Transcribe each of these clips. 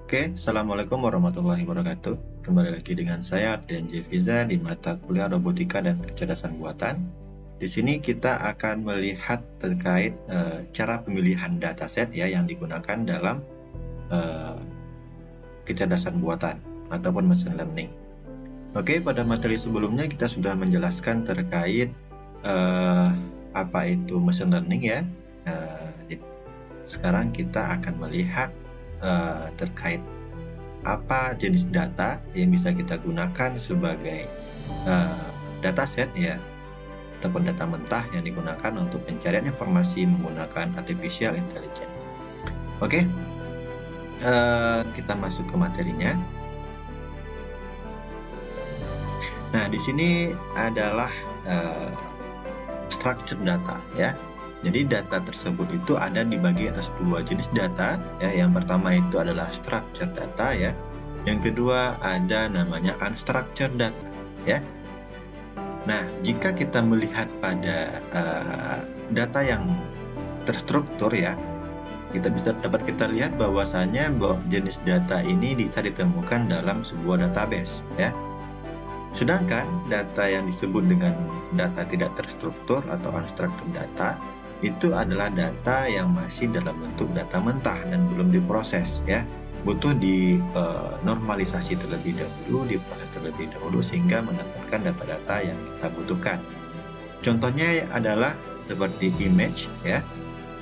Oke, Assalamualaikum warahmatullahi wabarakatuh. Kembali lagi dengan saya Ardian Jefiza di mata kuliah Robotika dan Kecerdasan Buatan. Di sini kita akan melihat terkait cara pemilihan dataset ya yang digunakan dalam kecerdasan buatan ataupun machine learning. Oke, pada materi sebelumnya kita sudah menjelaskan terkait apa itu machine learning ya. Sekarang kita akan melihat terkait apa jenis data yang bisa kita gunakan sebagai dataset ya ataupun data mentah yang digunakan untuk pencarian informasi menggunakan artificial intelligence. Oke, kita masuk ke materinya. Nah, di sini adalah structure data ya. Jadi data tersebut itu ada dibagi atas dua jenis data ya. Yang pertama itu adalah structured data ya. Yang kedua ada namanya unstructured data ya. Nah, jika kita melihat pada data yang terstruktur ya, dapat kita lihat bahwasanya jenis data ini bisa ditemukan dalam sebuah database ya. Sedangkan data yang disebut dengan data tidak terstruktur atau unstructured data itu adalah data yang masih dalam bentuk data mentah dan belum diproses ya, butuh normalisasi terlebih dahulu, diproses terlebih dahulu sehingga mendapatkan data-data yang kita butuhkan. Contohnya adalah seperti image ya,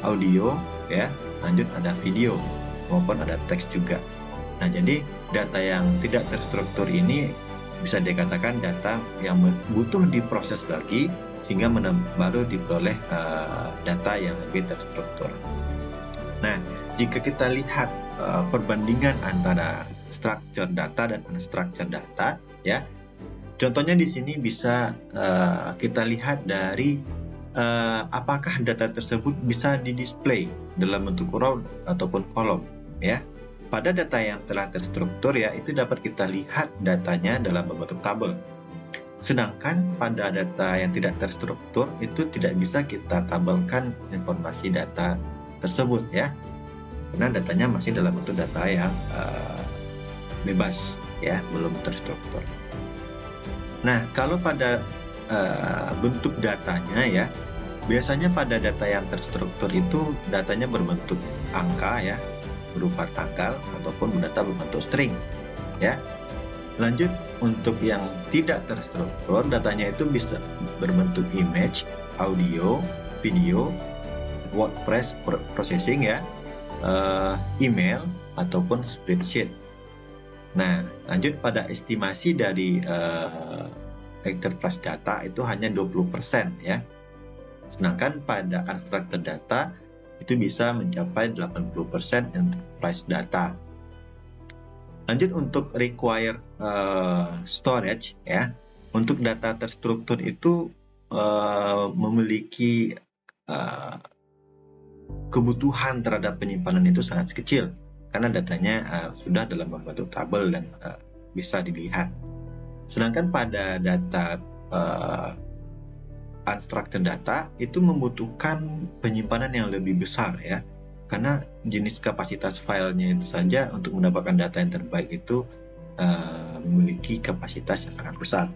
audio ya, lanjut ada video maupun ada teks juga. Nah, jadi data yang tidak terstruktur ini bisa dikatakan data yang butuh diproses lagi sehingga baru diperoleh data yang lebih terstruktur. Nah, jika kita lihat perbandingan antara structured data dan unstructured data, ya, contohnya di sini bisa kita lihat dari apakah data tersebut bisa didisplay dalam bentuk row ataupun kolom, ya. Pada data yang telah terstruktur ya, itu dapat kita lihat datanya dalam bentuk tabel. Sedangkan pada data yang tidak terstruktur itu tidak bisa kita tabelkan informasi data tersebut ya, karena datanya masih dalam bentuk data yang bebas ya, belum terstruktur. Nah, kalau pada bentuk datanya ya, biasanya pada data yang terstruktur itu datanya berbentuk angka ya, berupa tanggal ataupun data berbentuk string ya. Lanjut, untuk yang tidak terstruktur, datanya itu bisa berbentuk image, audio, video, word processing ya, email ataupun spreadsheet. Nah, lanjut pada estimasi dari enterprise data itu hanya 20% ya. Sedangkan pada unstructured data itu bisa mencapai 80% enterprise data. Lanjut, untuk require storage ya, untuk data terstruktur itu memiliki kebutuhan terhadap penyimpanan itu sangat kecil karena datanya sudah dalam bentuk tabel dan bisa dilihat. Sedangkan pada data unstructured data itu membutuhkan penyimpanan yang lebih besar ya, karena jenis kapasitas filenya itu saja untuk mendapatkan data yang terbaik itu memiliki kapasitas yang sangat besar.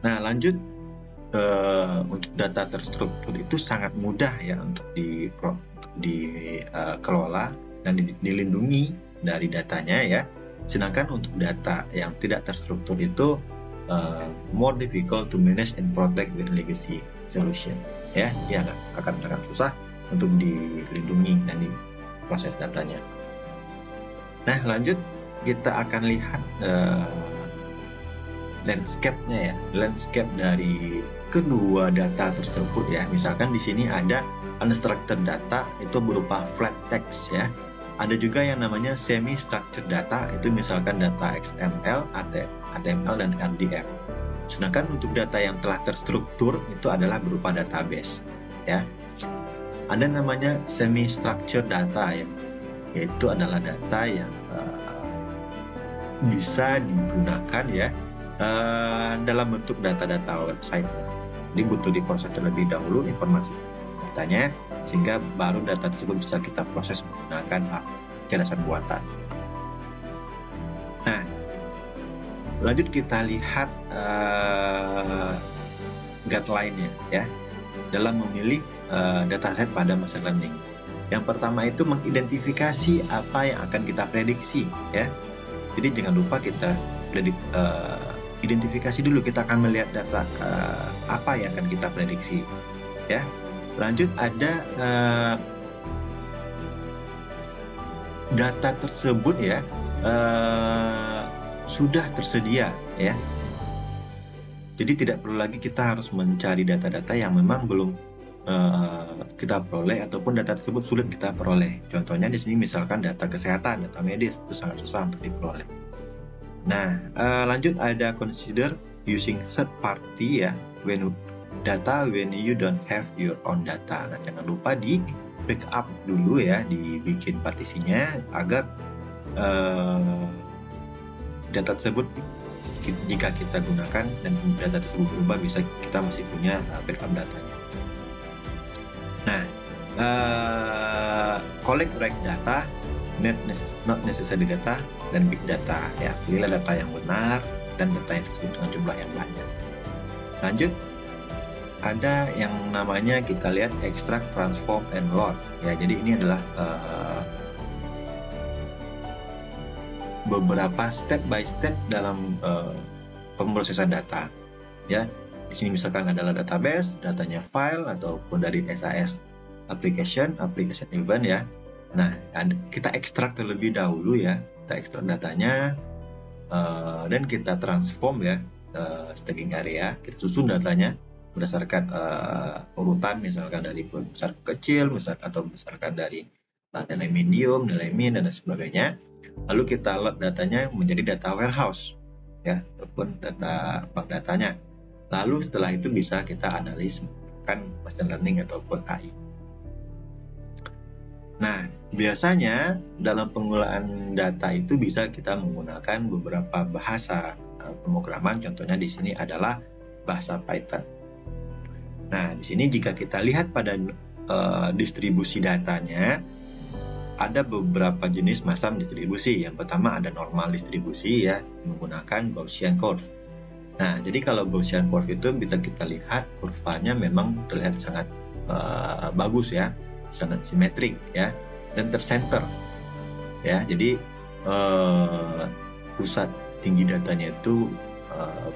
Nah, lanjut, untuk data terstruktur itu sangat mudah ya untuk dikelola dan dilindungi dari datanya ya. Sedangkan untuk data yang tidak terstruktur itu more difficult to manage and protect with legacy solution ya, dia akan sangat susah untuk dilindungi dan diproses datanya. Nah, lanjut kita akan lihat landscape-nya ya, landscape dari kedua data tersebut ya. Misalkan di sini ada unstructured data itu berupa flat text ya. Ada juga yang namanya semi-structured data, itu misalkan data XML, HTML, dan RDF. Sedangkan untuk data yang telah terstruktur itu adalah berupa database, ya. Ada namanya semi-structured data, ya, yaitu adalah data yang bisa digunakan, ya, dalam bentuk data-data website. Jadi butuh diproses terlebih dahulu informasi datanya, sehingga baru data tersebut bisa kita proses menggunakan kecerdasan buatan. Nah, lanjut kita lihat guideline-nya, ya, dalam memilih dataset pada machine learning. Yang pertama itu mengidentifikasi apa yang akan kita prediksi, ya. Jadi jangan lupa kita identifikasi dulu, kita akan melihat data apa yang akan kita prediksi, ya. Lanjut ada data tersebut, ya, sudah tersedia, ya. Jadi tidak perlu lagi kita harus mencari data-data yang memang belum kita peroleh, ataupun data tersebut sulit kita peroleh. Contohnya di sini misalkan data kesehatan, data medis, itu sangat susah untuk diperoleh. Nah, lanjut ada consider using third party, ya, when you don't have your own data. Nah, jangan lupa di backup dulu, ya, dibikin partisinya agar data tersebut jika kita gunakan dan data tersebut berubah, bisa kita masih punya backup datanya. Nah, collect right data, not necessary data, dan big data, ya. Pilihlah data yang benar dan data yang tersebut dengan jumlah yang banyak. Lanjut ada yang namanya kita lihat extract, transform, and load, ya. Jadi ini adalah beberapa step by step dalam pemrosesan data, ya. Di sini misalkan adalah database, datanya file ataupun dari SAS application event, ya. Nah, kita ekstrak terlebih dahulu, ya. Kita ekstrak datanya dan kita transform, ya, staging area. Kita susun datanya berdasarkan urutan, misalkan dari besar ke kecil, atau berdasarkan dari nilai medium, nilai min, dan sebagainya. Lalu kita load datanya menjadi data warehouse, ya, ataupun data bank datanya. Lalu setelah itu bisa kita analis menggunakan machine learning ataupun AI. Nah, biasanya dalam pengolahan data itu bisa kita menggunakan beberapa bahasa pemrograman. Contohnya di sini adalah bahasa Python. Nah, di sini jika kita lihat pada distribusi datanya, ada beberapa jenis macam distribusi. Yang pertama ada normal distribusi, ya, menggunakan Gaussian curve. Nah, jadi kalau Gaussian curve itu bisa kita lihat kurvanya memang terlihat sangat bagus, ya, sangat simetrik, ya, dan tersenter, ya. Jadi pusat tinggi datanya itu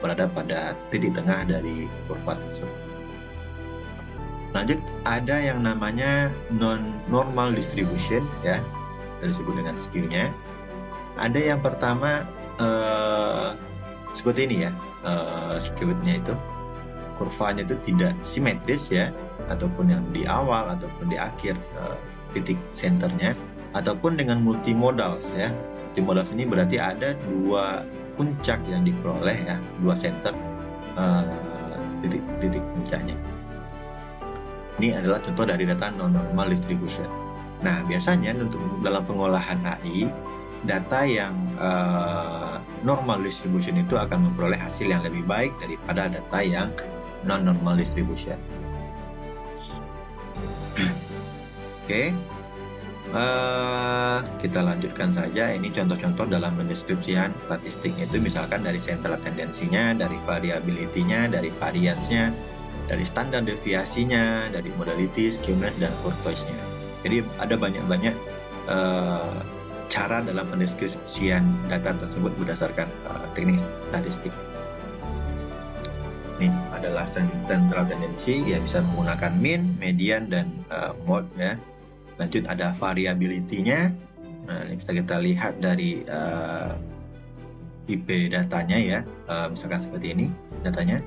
berada pada titik tengah dari kurva tersebut. Lanjut ada yang namanya non-normal distribution, ya, disebut dengan skillnya. Ada yang pertama seperti ini, ya, skillnya itu kurvanya itu tidak simetris, ya, ataupun yang di awal ataupun di akhir titik senternya, ataupun dengan multimodals, ya. Multimodals ini berarti ada dua puncak yang diperoleh, ya, dua center titik puncaknya. Ini adalah contoh dari data non-normal distribution. Nah, biasanya untuk dalam pengolahan AI, data yang normal distribution itu akan memperoleh hasil yang lebih baik daripada data yang non-normal distribution. Oke, kita lanjutkan saja. Ini contoh-contoh dalam pendeskripsian statistik itu, misalkan dari central tendensinya, dari variability-nya, dari variance-nya, dari standar deviasinya, dari modality, skewness, dan courtoise-nya. Jadi ada banyak-banyak cara dalam pendeskripsian data tersebut berdasarkan teknik statistik. Ini adalah central tendency, ya, bisa menggunakan mean, median, dan mode, ya. Lanjut ada variability-nya. Nah, ini bisa kita lihat dari IP datanya, ya. Misalkan seperti ini datanya.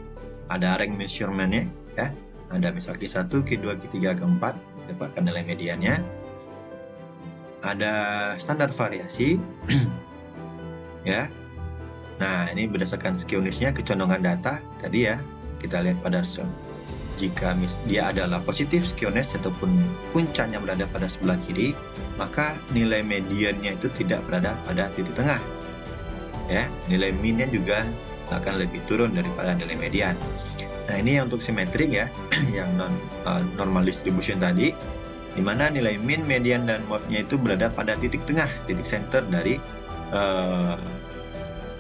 Ada rank measurement-nya, ya. Ada misal Q1, Q2, Q3, Q4, dapatkan nilai mediannya. ada standar variasi ya. Nah, ini berdasarkan skewness-nya, kecondongan data tadi ya. Kita lihat pada jika dia adalah positif skewness ataupun puncaknya berada pada sebelah kiri, maka nilai mediannya itu tidak berada pada titik tengah. Ya, nilai minnya juga akan lebih turun daripada nilai median. Nah, ini yang untuk simetrik ya, yang normal distribution tadi, di mana nilai min, median, dan mode-nya itu berada pada titik tengah, titik center dari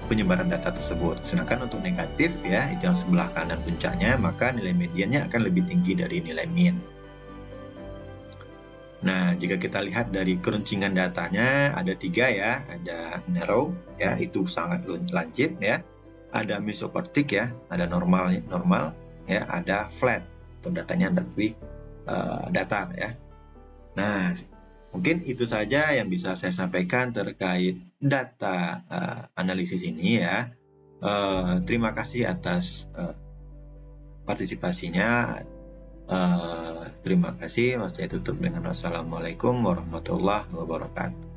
penyebaran data tersebut. Sedangkan untuk negatif ya, itu yang sebelah kanan puncaknya, maka nilai mediannya akan lebih tinggi dari nilai min. Nah, jika kita lihat dari keruncingan datanya, ada 3 ya, ada narrow ya, itu sangat lancip ya, ada mesoportik ya, ada normal ya, ada flat untuk datanya lebih datar ya. Nah, mungkin itu saja yang bisa saya sampaikan terkait data analisis ini ya. Terima kasih atas partisipasinya. Terima kasih. Saya tutup dengan wassalamualaikum warahmatullahi wabarakatuh.